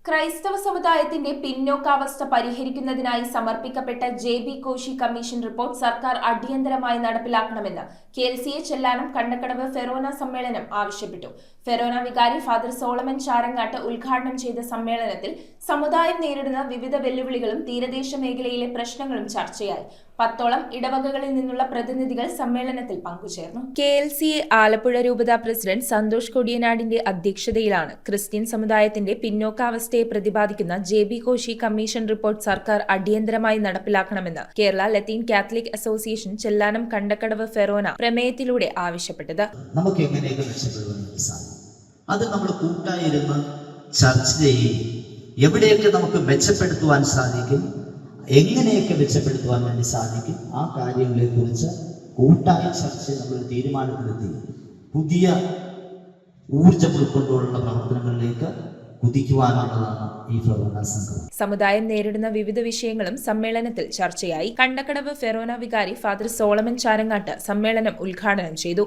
ക്രൈസ്തവ സമുദായത്തിന്റെ പിന്നോക്കാവസ്ഥ പരിഹരിക്കുന്നതിനായി സമർപ്പിക്കപ്പെട്ട ജെ.ബി. കോശി കമ്മീഷൻ റിപ്പോർട്ട് സർക്കാർ അടിയന്തരമായി നടപ്പിലാക്കണമെന്ന് കെ.എൽ.സി.എ ചെല്ലാനം കണ്ടക്കടവ് ഫെറോന സമ്മേളനം ആവശ്യപ്പെട്ടു. ഫെറോന വികാരി ഫാദർ സോളമൻ ചാരങ്ങാട്ട് ഉദ്ഘാടനം ചെയ്ത സമ്മേളനത്തിൽ സമുദായം നേരിടുന്ന വിവിധ വെല്ലുവിളികളും തീരദേശ മേഖലയിലെ പ്രശ്നങ്ങളും ചർച്ചയായി. 10ഓളം ഇടവകകളിൽ നിന്നുള്ള പ്രതിനിധികൾ സമ്മേളനത്തിൽ പങ്കുചേർന്നു. കെ.എൽ.സി.എ ആലപ്പുഴ രൂപതാ പ്രസിഡന്റ് സന്തോഷ് കൊടിയനാടിന്റെ അധ്യക്ഷതയിലാണ് ക്രിസ്ത്യൻ സമുദായത്തിന്റെ പിന്നോക്കാവസ്ഥയെ പ്രതിപാദിക്കുന്ന ജെ.ബി. കോശി കമ്മീഷൻ റിപ്പോർട്ട് സർക്കാർ അടിയന്തരമായി നടപ്പിലാക്കണമെന്ന് കേരള ലത്തീൻ കാത്തലിക് അസോസിയേഷൻ ചെല്ലാനം കണ്ടക്കടവ് ഫെറോന പ്രമേയത്തിലൂടെ ആവശ്യപ്പെട്ടത്. നമുക്ക് എങ്ങനെയൊക്കെ മെച്ചപ്പെടുവാൻ സാധിക്കും, അത് നമ്മൾ കൂട്ടായിരുന്ന് ചർച്ച ചെയ്യും. എവിടെയൊക്കെ നമുക്ക് മെച്ചപ്പെടുത്തുവാൻ സാധിക്കും, എങ്ങനെയൊക്കെ മെച്ചപ്പെടുത്തുവാൻ വേണ്ടി സാധിക്കും, ആ കാര്യങ്ങളെ കുറിച്ച് കൂട്ടായ ചർച്ച നമ്മൾ തീരുമാനത്തിലെത്തി പുതിയ ഊർജം ഉൾക്കൊണ്ടുള്ള പ്രവർത്തനങ്ങളിലേക്ക് കുതിക്കുവാനുള്ളതാണ് ഈ ഫെറോന സംഘം. സമുദായം നേരിടുന്ന വിവിധ വിഷയങ്ങളും സമ്മേളനത്തിൽ ചർച്ചയായി. കണ്ടക്കടവ് ഫെറോന വികാരി ഫാദർ സോളമൻ ചാരങ്ങാട്ട് സമ്മേളനം ഉദ്ഘാടനം ചെയ്തു.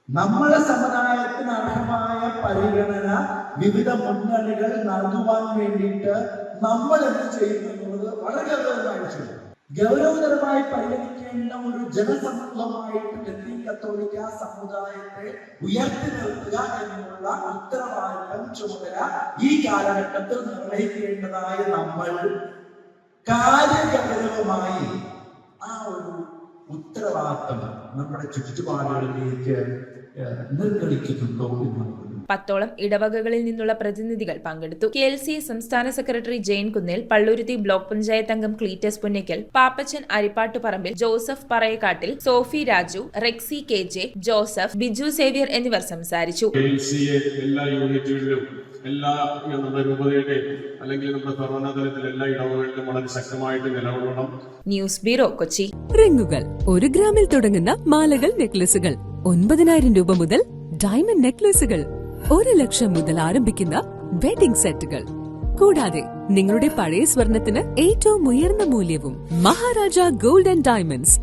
നമ്മുടെ സമുദായത്തിന് അർഹമായ പരിഗണന വിവിധ മുന്നണികൾ നൽകുവാൻ വേണ്ടിയിട്ട് നമ്മൾ എന്ത് ചെയ്യുന്നത് വളരെ ഗൗരവതരമായി പരിഗണിക്കേണ്ട ഒരു ജനസമൂഹമായിട്ട് ലത്തീൻ കത്തോലിക്ക സമുദായത്തെ ഉയർത്തി നിർത്തുക എന്നുള്ള ഉത്തരവാദിത്തം ചുമതല ഈ കാലഘട്ടത്തിൽ നിർവഹിക്കേണ്ടതായ നമ്മൾ കാര്യഗൗരവമായി ആ ഒരു ഉത്തരവാദിത്തം നമ്മുടെ ചുറ്റുപാടുകളിലേക്ക് നിർഗളിക്കുന്നുണ്ടോ എന്നുള്ളത്. 10ഓളം ഇടവകകളിൽ നിന്നുള്ള പ്രതിനിധികൾ പങ്കെടുത്തു. കെ.എൽ.സി.എ സംസ്ഥാന സെക്രട്ടറി ജെയിൻ കുന്നേൽ, പള്ളുരുത്തി ബ്ലോക്ക് പഞ്ചായത്ത് അംഗം ക്ലീറ്റസ് പുന്നയ്ക്കൽ, പാപ്പച്ചൻ അരിപ്പാട്ടുപറമ്പിൽ, ജോസഫ് പറയക്കാട്ടിൽ, സോഫി രാജു, റെക്സി കെ.ജെ, ജോസഫ്, ബിജു സേവ്യർ എന്നിവർ സംസാരിച്ചു. എല്ലാ യൂണിറ്റുകളിലും എല്ലാ നമ്മുടെ രൂപതയുടെ അല്ലെങ്കിൽ നമ്മുടെ ഫെറോന തലത്തിൽ എല്ലാ ഇടവകളിലും വളരെ ശക്തമായിട്ട് നിലകൊള്ളണം. News bureau, Kochi. റിങ്ങുകൾ 1 ഗ്രാമിൽ തുടങ്ങുന്ന മാലകൾ, നെക്ലസുകൾ 9,000 രൂപ മുതൽ ഡയമണ്ട് നെക്ലസുകൾ 1 ലക്ഷം മുതൽ ആരംഭിക്കുന്ന വെഡിംഗ് സെറ്റുകൾ, കൂടാതെ നിങ്ങളുടെ പഴയ സ്വർണത്തിന് ഏറ്റവും ഉയർന്ന മൂല്യവും. Maharaja gold and diamonds